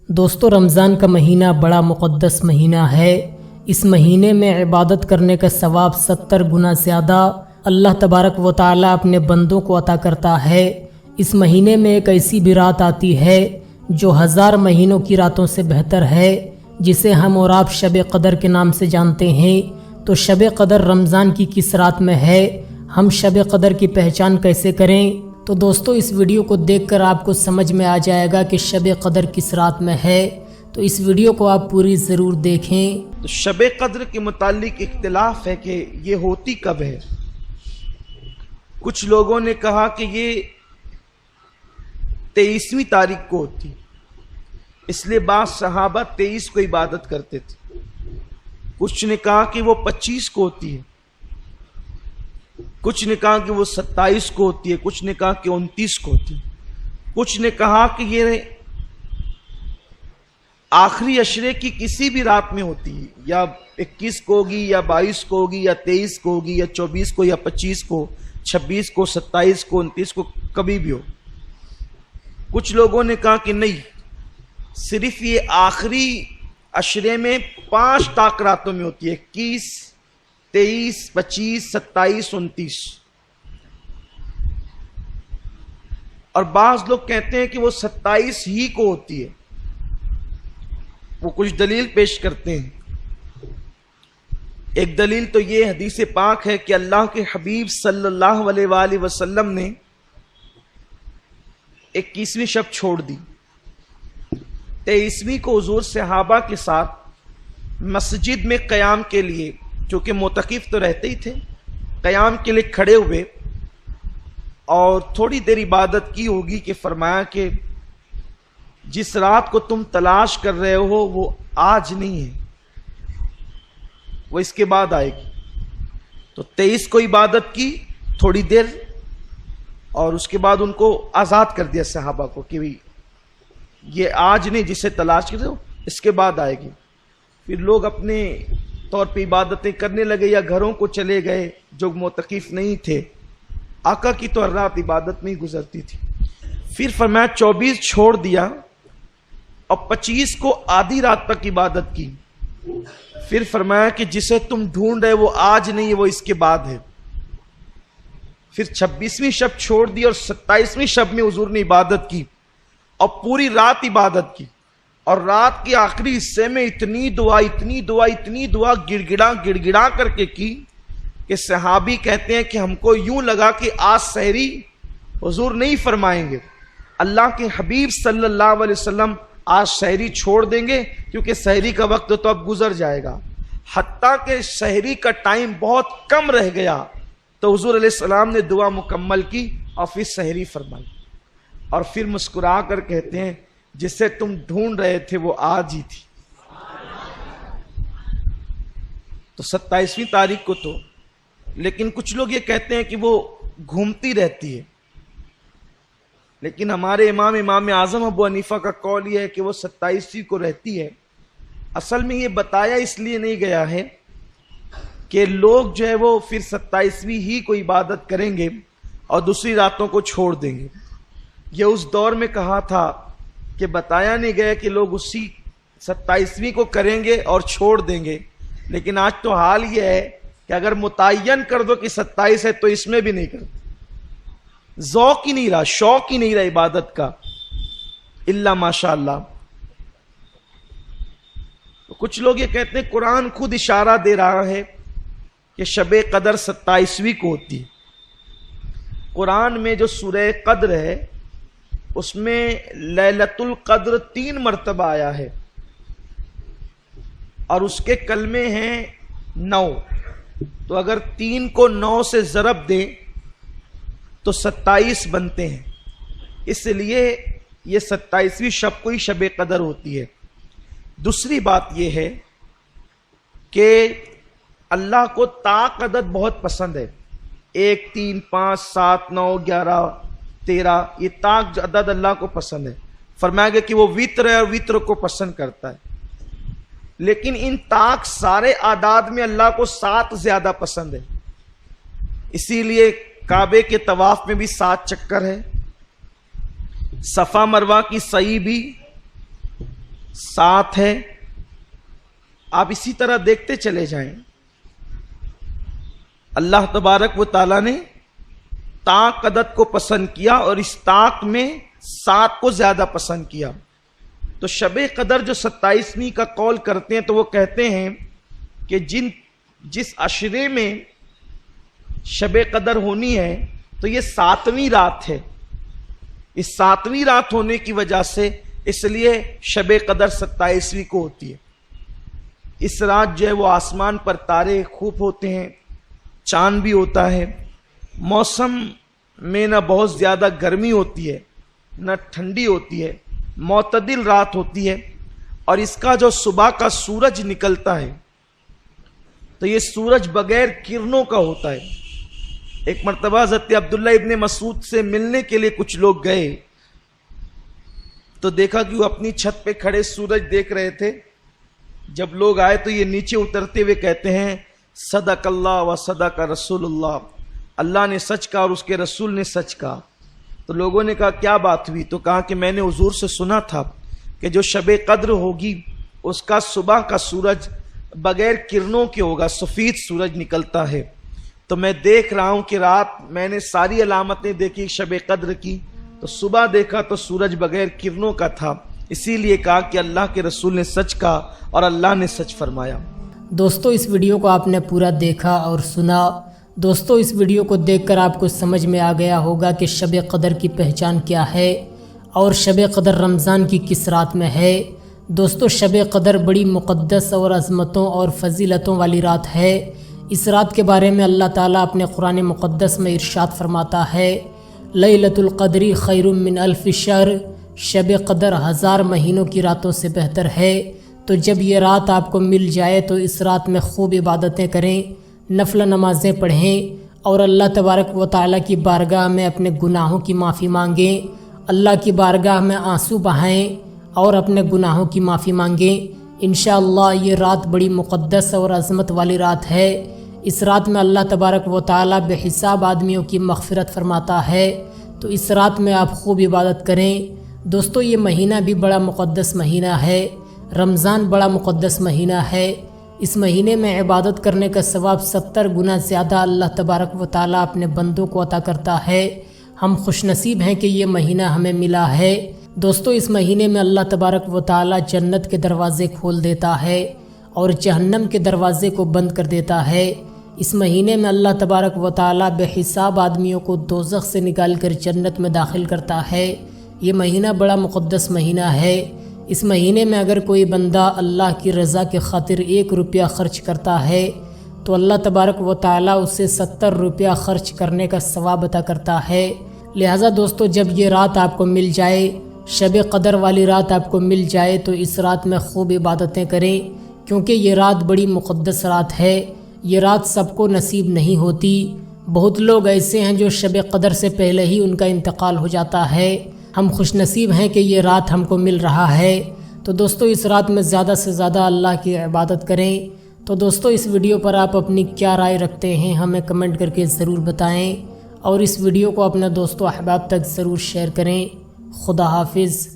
دوستو رمضان کا مہینہ بڑا مقدس مہینہ ہے۔ اس مہینے میں عبادت کرنے کا ثواب 70 گنا زیادہ اللہ تبارک و تعالیٰ اپنے بندوں کو عطا کرتا ہے۔ اس مہینے میں ایک ایسی بھی رات آتی ہے جو 1000 مہینوں کی راتوں سے بہتر ہے، جسے ہم اور آپ شب قدر کے نام سے جانتے ہیں۔ تو شب قدر رمضان کی کس رات میں ہے؟ ہم شب قدر کی پہچان کیسے کریں؟ تو دوستو اس ویڈیو کو دیکھ کر آپ کو سمجھ میں آ جائے گا کہ شب قدر کس رات میں ہے، تو اس ویڈیو کو آپ پوری ضرور دیکھیں۔ تو شب قدر کے متعلق اختلاف ہے کہ یہ ہوتی کب ہے۔ کچھ لوگوں نے کہا کہ یہ 23ویں تاریخ کو ہوتی، اس لیے بعض صحابہ 23 کو عبادت کرتے تھے۔ کچھ نے کہا کہ وہ 25 کو ہوتی ہے، کچھ نے کہا کہ وہ 27 کو ہوتی ہے، کچھ نے کہا کہ 29 کو ہوتی ہے، کچھ نے کہا کہ یہ آخری عشرے کی کسی بھی رات میں ہوتی ہے، یا 21 کو ہوگی، یا 22 کو ہوگی، یا 23 کو ہوگی، یا 24 کو، یا 25 کو، 26 کو، 27 کو، 29 کو، کبھی بھی ہو۔ کچھ لوگوں نے کہا کہ نہیں، صرف یہ آخری عشرے میں 5 طاق راتوں میں ہوتی ہے، 21، 23، 25، 27، 29۔ اور بعض لوگ کہتے ہیں کہ وہ 27 ہی کو ہوتی ہے۔ وہ کچھ دلیل پیش کرتے ہیں۔ ایک دلیل تو یہ حدیث پاک ہے کہ اللہ کے حبیب صلی اللہ علیہ وآلہ وسلم نے 21ویں شب چھوڑ دی، 23ویں کو حضور صحابہ کے ساتھ مسجد میں قیام کے لیے، چونکہ معتکف تو رہتے ہی تھے، قیام کے لیے کھڑے ہوئے اور تھوڑی دیر عبادت کی ہوگی کہ فرمایا کہ جس رات کو تم تلاش کر رہے ہو وہ آج نہیں ہے، وہ اس کے بعد آئے گی۔ تو 23 کو عبادت کی تھوڑی دیر، اور اس کے بعد ان کو آزاد کر دیا صحابہ کو کہ یہ آج نہیں، جسے تلاش کر رہے ہو اس کے بعد آئے گی۔ پھر لوگ اپنے طور پہ عبادتیں کرنے لگے یا گھروں کو چلے گئے جو معتکف نہیں تھے۔ آقا کی تو ہر رات عبادت میں ہی گزرتی تھی۔ پھر فرمایا 24 چھوڑ دیا اور 25 کو آدھی رات تک عبادت کی۔ پھر فرمایا کہ جسے تم ڈھونڈ رہے وہ آج نہیں ہے، وہ اس کے بعد ہے۔ پھر 26ویں شب چھوڑ دی اور 27ویں شب میں حضور نے عبادت کی اور پوری رات عبادت کی، اور رات کے آخری حصے میں اتنی دعا گڑ گڑا کر کے کی کہ صحابی کہتے ہیں کہ ہم کو یوں لگا کہ آج سحری حضور نہیں فرمائیں گے، اللہ کے حبیب صلی اللہ علیہ وسلم آج سحری چھوڑ دیں گے، کیونکہ سحری کا وقت تو اب گزر جائے گا۔ حتیٰ کہ سحری کا ٹائم بہت کم رہ گیا تو حضور علیہ السلام نے دعا مکمل کی اور پھر سحری فرمائی، اور پھر مسکرا کر کہتے ہیں جسے تم ڈھونڈ رہے تھے وہ آج ہی تھی۔ تو 27ویں تاریخ کو تو، لیکن کچھ لوگ یہ کہتے ہیں کہ وہ گھومتی رہتی ہے، لیکن ہمارے امام اعظم ابو حنیفہ کا قول یہ ہے کہ وہ 27ویں کو رہتی ہے۔ اصل میں یہ بتایا اس لیے نہیں گیا ہے کہ لوگ جو ہے وہ پھر 27ویں ہی کو عبادت کریں گے اور دوسری راتوں کو چھوڑ دیں گے۔ یہ اس دور میں کہا تھا کہ بتایا نہیں گیا کہ لوگ اسی 27ویں کو کریں گے اور چھوڑ دیں گے، لیکن آج تو حال یہ ہے کہ اگر متعین کر دو کہ 27 ہے تو اس میں بھی نہیں کرتے۔ ذوق ہی نہیں رہا، شوق ہی نہیں رہا عبادت کا، الا ماشاء اللہ۔ کچھ لوگ یہ کہتے ہیں قرآن خود اشارہ دے رہا ہے کہ شب قدر 27ویں کو ہوتی ہے۔ قرآن میں جو سورہ قدر ہے اس میں لیلۃ القدر 3 مرتبہ آیا ہے، اور اس کے کلمے ہیں 9۔ تو اگر 3 کو 9 سے ضرب دیں تو 27 بنتے ہیں، اس لیے یہ 27ویں شب کو ہی شب قدر ہوتی ہے۔ دوسری بات یہ ہے کہ اللہ کو طاق عدد بہت پسند ہے، 1، 3، 5، 7، 9، 11، 13، یہ طاق عدد اللہ کو پسند ہے۔ فرمایا گیا کہ وہ وتر ہے اور وتر کو پسند کرتا ہے، لیکن ان طاق سارے اعداد میں اللہ کو 7 زیادہ پسند ہے، اسی لیے کعبے کے طواف میں بھی 7 چکر ہے، صفا مروہ کی سعی بھی 7 है। आप इसी तरह देखते चले जाएं। अल्लाह तबारक व ताला ने ताक अदद को पसंद किया और इस ताक में 7 को ज्यादा पसंद किया। तो शब कदर जो 27वीं का कौल करते हैं तो वो कहते हैं कि जिस अशरे में शब कदर होनी है तो ये 7वीं रात है। इस 7वीं रात होने की वजह से इसलिए शब कदर 27वीं को होती है। इस रात जो है वो आसमान पर तारे खूब होते हैं, चांद भी होता है, मौसम में न बहुत ज्यादा गर्मी होती है न ठंडी होती है, मोतदिल रात होती है। और इसका जो सुबह का सूरज निकलता है तो ये सूरज बगैर किरणों का होता है। एक मर्तबा हज़रत अब्दुल्ला इब्ने मसूद से मिलने के लिए कुछ लोग गए तो देखा कि वो अपनी छत पे खड़े सूरज देख रहे थे। जब लोग आए तो ये नीचे उतरते हुए कहते हैं सदकल्लाह व सदक रसूलुल्लाह, अल्लाह ने सच कहा और उसके रसूल ने सच कहा। तो लोगों ने कहा क्या बात हुई? तो कहा कि मैंने हुजूर से सुना था कि जो शब कद्र होगी उसका सुबह का सूरज बगैर किरणों के होगा, सफेद सूरज निकलता है। तो मैं देख रहा हूं कि रात मैंने सारी अलामतें देखी शब कद्र की, तो सुबह देखा तो सूरज बगैर किरणों का था। इसीलिए कहा कि अल्लाह के रसूल ने सच कहा और अल्लाह ने सच फरमाया। दोस्तों इस वीडियो को आपने पूरा देखा और सुना। दोस्तों इस वीडियो को देखकर आपको समझ में आ गया होगा कि शब कदर की पहचान क्या है और शब कदर रमज़ान की किस रात में है। दोस्तों शब कदर बड़ी मुक़द्दस और अज़मतों और फजीलतों वाली रात है। इस रात के बारे में अल्लाह ताला अपने कुरान मुक़द्दस में इरशाद फरमाता है लैलतुल क़द्री खैरुम मिन अल्फ़ि शहर, शब कदर 1000 महीनों की रातों से बेहतर है। तो जब ये रात आपको मिल जाए तो इस रात में खूब इबादतें करें, नफल नमाज़ें पढ़ें और अल्लाह तबारक व तआला की बारगाह में अपने गुनाहों की माफ़ी मांगें, अल्लाह की बारगाह में आंसू बहाएं और अपने गुनाहों की माफ़ी मांगें। इंशाअल्लाह ये रात बड़ी मुक़द्दस और अज़मत वाली रात है। इस रात में अल्लाह तबारक व तआला बेहिसाब आदमियों की मग़फ़िरत फरमाता है। तो इस रात में आप खूब इबादत करें। दोस्तों ये महीना भी बड़ा मुक़द्दस महीना है, रमज़ान बड़ा मुक़द्दस महीना है। इस महीने में इबादत करने का सवाब 70 गुना ज़्यादा अल्लाह तबारक व तआला अपने बंदों को अता करता है। हम खुशनसीब हैं कि ये महीना हमें मिला है। दोस्तों इस महीने में अल्लाह तबारक व तआला जन्नत के दरवाज़े खोल देता है और जहन्नम के दरवाज़े को बंद कर देता है। इस महीने में अल्लाह तबारक व तआला बेहिसाब आदमियों को दोज़ख से निकाल कर जन्नत में दाखिल करता है। ये महीना बड़ा मुक़द्दस महीना है। इस महीने में अगर कोई बंदा अल्लाह की रज़ा के खातिर 1 रुपया ख़र्च करता है तो अल्लाह तबारक व तआला उसे 70 रुपया ख़र्च करने का सवाब अता करता है। लिहाजा दोस्तों जब ये रात आपको मिल जाए, शब कदर वाली रात आपको मिल जाए तो इस रात में खूब इबादतें करें, क्योंकि ये रात बड़ी मुक़द्दस रात है। ये रात सबको नसीब नहीं होती। बहुत लोग ऐसे हैं जो शब कदर से पहले ही उनका इंतकाल हो जाता है। हम खुशनसीब हैं कि ये रात हमको मिल रहा है। तो दोस्तों इस रात में ज़्यादा से ज़्यादा अल्लाह की इबादत करें। तो दोस्तों इस वीडियो पर आप अपनी क्या राय रखते हैं हमें कमेंट करके ज़रूर बताएं और इस वीडियो को अपने दोस्तों अहबाब तक ज़रूर शेयर करें। खुदा हाफिज़।